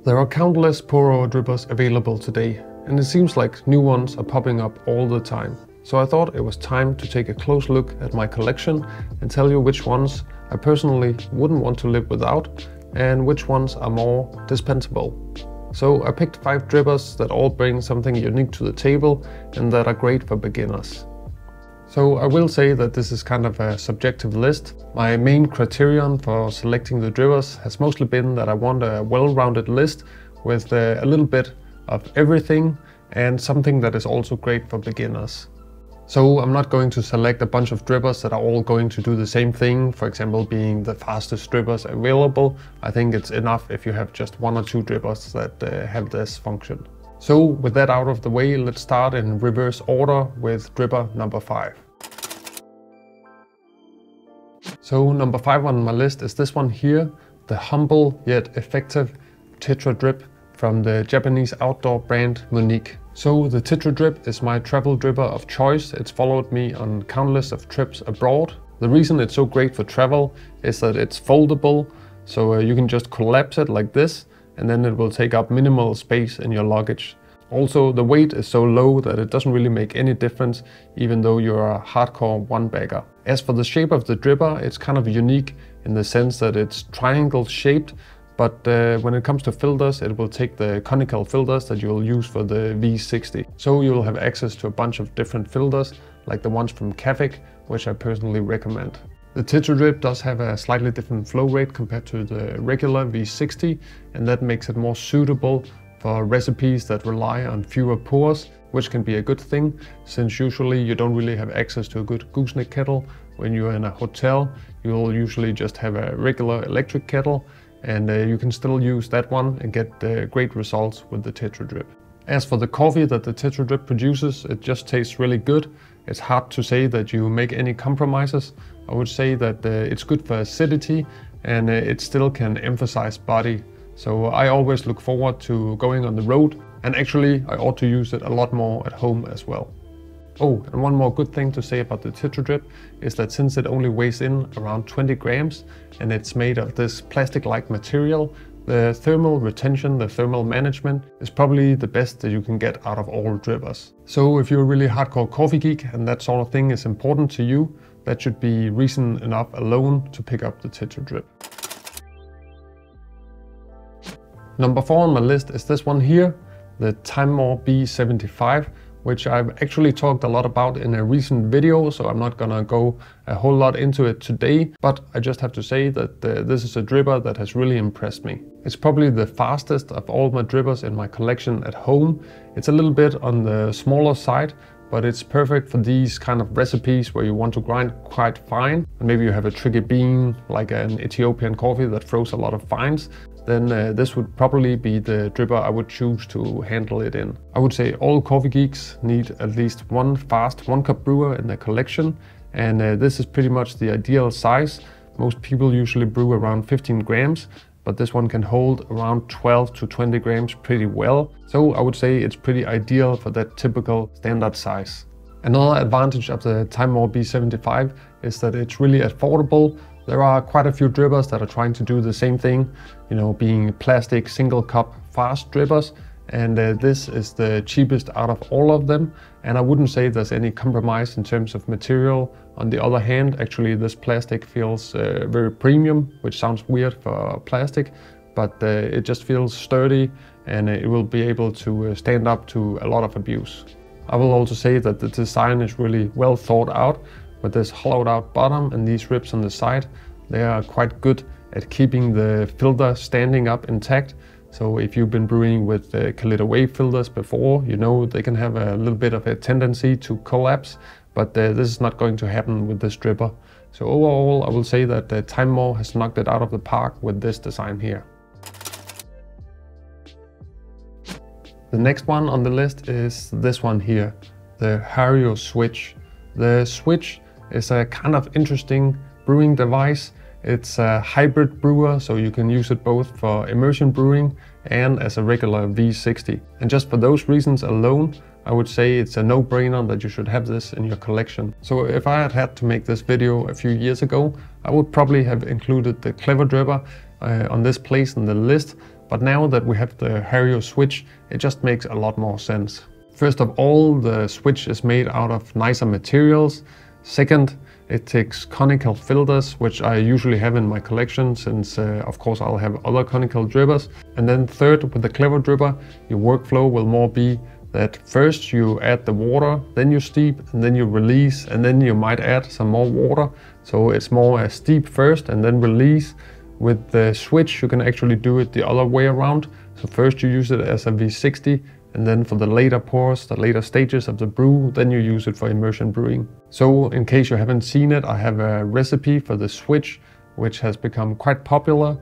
There are countless pour-over drippers available today, and it seems like new ones are popping up all the time. So I thought it was time to take a close look at my collection and tell you which ones I personally wouldn't want to live without and which ones are more dispensable. So I picked 5 drippers that all bring something unique to the table and that are great for beginners. So I will say that this is kind of a subjective list. My main criterion for selecting the drippers has mostly been that I want a well-rounded list with a little bit of everything and something that is also great for beginners. So I'm not going to select a bunch of drippers that are all going to do the same thing, for example being the fastest drippers available. I think it's enough if you have just 1 or 2 drippers that have this function. So with that out of the way, let's start in reverse order with dripper number 5. So number 5 on my list is this one here, the humble yet effective Tetra Drip from the Japanese outdoor brand Monique. So the Tetra Drip is my travel dripper of choice. It's followed me on countless of trips abroad. The reason it's so great for travel is that it's foldable, so you can just collapse it like this and then it will take up minimal space in your luggage. Also, the weight is so low that it doesn't really make any difference even though you're a hardcore one-bagger. As for the shape of the dripper, it's kind of unique in the sense that it's triangle shaped, but when it comes to filters, it will take the conical filters that you'll use for the V60. So you'll have access to a bunch of different filters, like the ones from Cavic, which I personally recommend. The Tetra Drip does have a slightly different flow rate compared to the regular V60, and that makes it more suitable for recipes that rely on fewer pours, which can be a good thing, since usually you don't really have access to a good gooseneck kettle. When you're in a hotel, you'll usually just have a regular electric kettle, and you can still use that one and get great results with the Tetra Drip. As for the coffee that the Tetra Drip produces, it just tastes really good. It's hard to say that you make any compromises. I would say that it's good for acidity and it still can emphasize body. So I always look forward to going on the road, and actually I ought to use it a lot more at home as well. Oh, and one more good thing to say about the Tetra Drip is that since it only weighs in around 20 grams and it's made of this plastic-like material, the thermal retention, the thermal management is probably the best that you can get out of all drippers. So if you're a really hardcore coffee geek and that sort of thing is important to you, that should be reason enough alone to pick up the Tetra Drip. Number 4 on my list is this one here, the Timemore B75, which I've actually talked a lot about in a recent video, so I'm not gonna go a whole lot into it today, but I just have to say that this is a dripper that has really impressed me. It's probably the fastest of all my drippers in my collection at home. It's a little bit on the smaller side, but it's perfect for these kind of recipes where you want to grind quite fine. And maybe you have a tricky bean, like an Ethiopian coffee that throws a lot of fines. Then this would probably be the dripper I would choose to handle it in. I would say all coffee geeks need at least one fast 1-cup brewer in their collection, and this is pretty much the ideal size. Most people usually brew around 15 grams, but this one can hold around 12 to 20 grams pretty well. So I would say it's pretty ideal for that typical standard size. Another advantage of the Timemore B75 is that it's really affordable. There are quite a few drippers that are trying to do the same thing, you know, being plastic single cup fast drippers, and this is the cheapest out of all of them, and I wouldn't say there's any compromise in terms of material. On the other hand, actually this plastic feels very premium, which sounds weird for plastic, but it just feels sturdy and it will be able to stand up to a lot of abuse. I will also say that the design is really well thought out. With this hollowed out bottom and these ribs on the side, they are quite good at keeping the filter standing up intact. So if you've been brewing with Kalita wave filters before, you know they can have a little bit of a tendency to collapse, but this is not going to happen with this dripper. So overall, I will say that Timemore has knocked it out of the park with this design here. The next one on the list is this one here, the Hario Switch. The Switch is a kind of interesting brewing device. It's a hybrid brewer, so you can use it both for immersion brewing and as a regular V60. And just for those reasons alone, I would say it's a no-brainer that you should have this in your collection. So if I had had to make this video a few years ago, I would probably have included the Clever Dripper on this place in the list, but now that we have the Hario Switch, it just makes a lot more sense. First of all, the Switch is made out of nicer materials. Second, it takes conical filters, which I usually have in my collection since of course I'll have other conical drippers. And then third, with the clever dripper, your workflow will more be that first you add the water, then you steep, and then you release, and then you might add some more water. So it's more a steep first and then release. With the Switch you can actually do it the other way around. So first you use it as a V60, and then for the later pours, the later stages of the brew, then you use it for immersion brewing. So in case you haven't seen it, I have a recipe for the Switch, which has become quite popular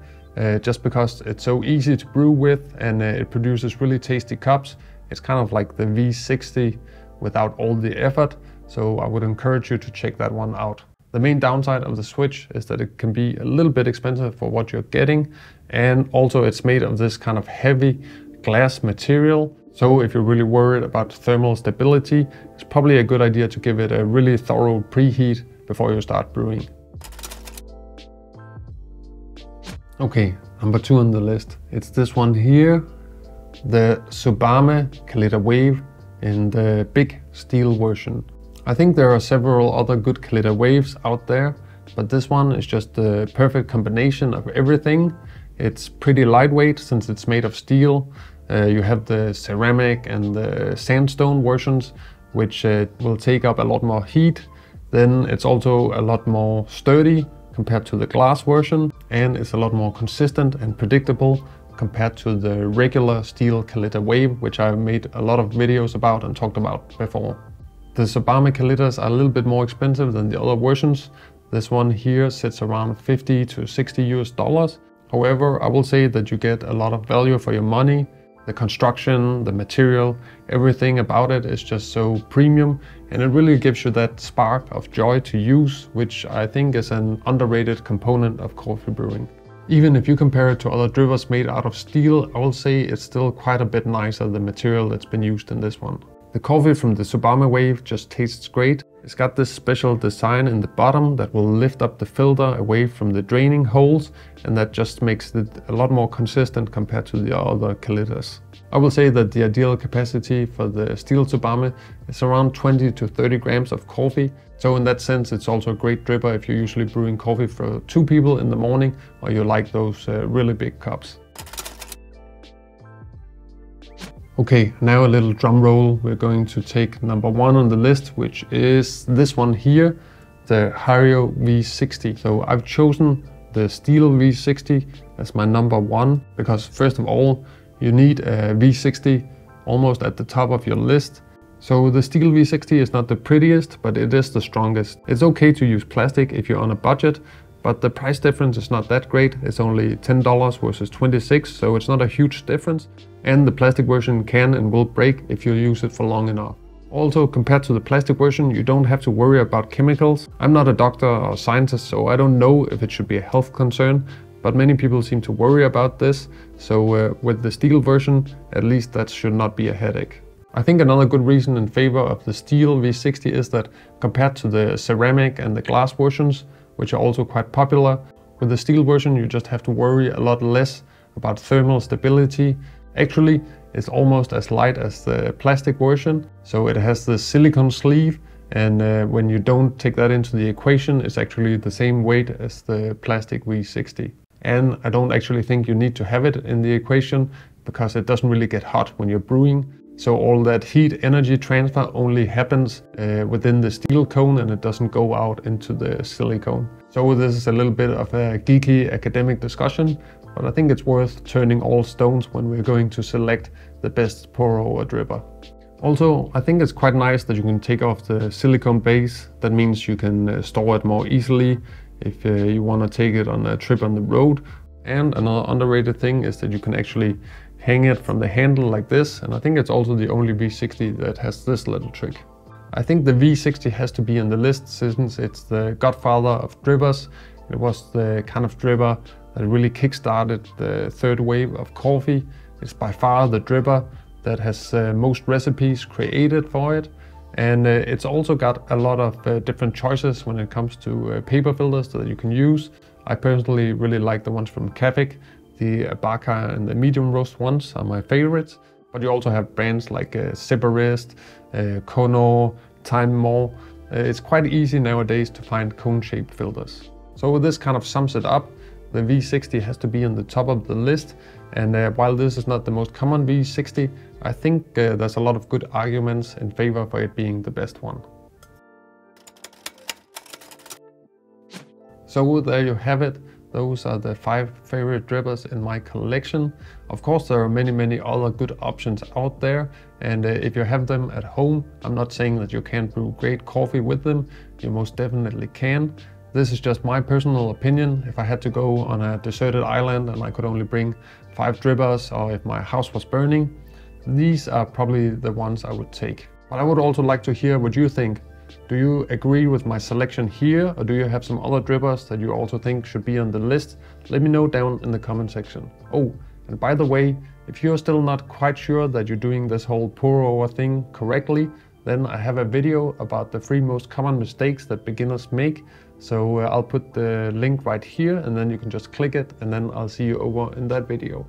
just because it's so easy to brew with, and it produces really tasty cups. It's kind of like the V60 without all the effort. So I would encourage you to check that one out. The main downside of the Switch is that it can be a little bit expensive for what you're getting. And also it's made of this kind of heavy glass material. So if you're really worried about thermal stability, it's probably a good idea to give it a really thorough preheat before you start brewing. Okay, number 2 on the list. It's this one here, the Tsubame Kalita Wave in the big steel version. I think there are several other good Kalita Waves out there, but this one is just the perfect combination of everything. It's pretty lightweight since it's made of steel. You have the ceramic and the sandstone versions, which will take up a lot more heat. Then it's also a lot more sturdy compared to the glass version, and it's a lot more consistent and predictable compared to the regular steel Kalita Wave, which I've made a lot of videos about and talked about before. The Tsubame Kalitas are a little bit more expensive than the other versions. This one here sits around $50 to $60 US. However, I will say that you get a lot of value for your money. The construction, the material, everything about it is just so premium, and it really gives you that spark of joy to use, which I think is an underrated component of coffee brewing. Even if you compare it to other drippers made out of steel, I will say it's still quite a bit nicer, the material that's been used in this one. The coffee from the Tsubame Wave just tastes great. It's got this special design in the bottom that will lift up the filter away from the draining holes, and that just makes it a lot more consistent compared to the other Kalitas. I will say that the ideal capacity for the steel Tsubame is around 20 to 30 grams of coffee. So in that sense, it's also a great dripper if you're usually brewing coffee for 2 people in the morning, or you like those really big cups. Okay, now a little drum roll. We're going to take number 1 on the list, which is this one here, the Hario V60. So I've chosen the steel V60 as my number 1 because first of all, you need a V60 almost at the top of your list. So the steel V60 is not the prettiest, but it is the strongest. It's okay to use plastic if you're on a budget, but the price difference is not that great. It's only $10 versus $26, so it's not a huge difference. And the plastic version can and will break if you use it for long enough. Also, compared to the plastic version, you don't have to worry about chemicals. I'm not a doctor or scientist, so I don't know if it should be a health concern, but many people seem to worry about this. So with the steel version, at least that should not be a headache. I think another good reason in favor of the steel V60 is that compared to the ceramic and the glass versions, which are also quite popular, with the steel version you just have to worry a lot less about thermal stability. Actually, it's almost as light as the plastic version, so it has the silicone sleeve, and when you don't take that into the equation, it's actually the same weight as the plastic V60. And I don't actually think you need to have it in the equation because it doesn't really get hot when you're brewing. So all that heat energy transfer only happens within the steel cone, and it doesn't go out into the silicone. So this is a little bit of a geeky academic discussion, but I think it's worth turning all stones when we're going to select the best pour-over dripper. Also, I think it's quite nice that you can take off the silicone base. That means you can store it more easily if you want to take it on a trip on the road. And another underrated thing is that you can actually hang it from the handle like this, and I think it's also the only V60 that has this little trick. I think the V60 has to be on the list since it's the godfather of drippers. It was the kind of dripper that really kickstarted the third wave of coffee. It's by far the dripper that has most recipes created for it, and it's also got a lot of different choices when it comes to paper filters that you can use. I personally really like the ones from Cafic. The Baka and the medium roast ones are my favorites. But you also have brands like Zeberist, Kono, Time More. It's quite easy nowadays to find cone-shaped filters. So this kind of sums it up. The V60 has to be on the top of the list, and while this is not the most common V60, I think there's a lot of good arguments in favor for it being the best one. So there you have it. Those are the 5 favorite drippers in my collection. Of course, there are many other good options out there, and if you have them at home, I'm not saying that you can't brew great coffee with them. You most definitely can. This is just my personal opinion. If I had to go on a deserted island and I could only bring 5 drippers, or if my house was burning, these are probably the ones I would take. But I would also like to hear what you think. Do you agree with my selection here, or do you have some other drippers that you also think should be on the list? Let me know down in the comment section. Oh, and by the way, if you're still not quite sure that you're doing this whole pour over thing correctly, then I have a video about the 3 most common mistakes that beginners make. So I'll put the link right here, and then you can just click it, and then I'll see you over in that video.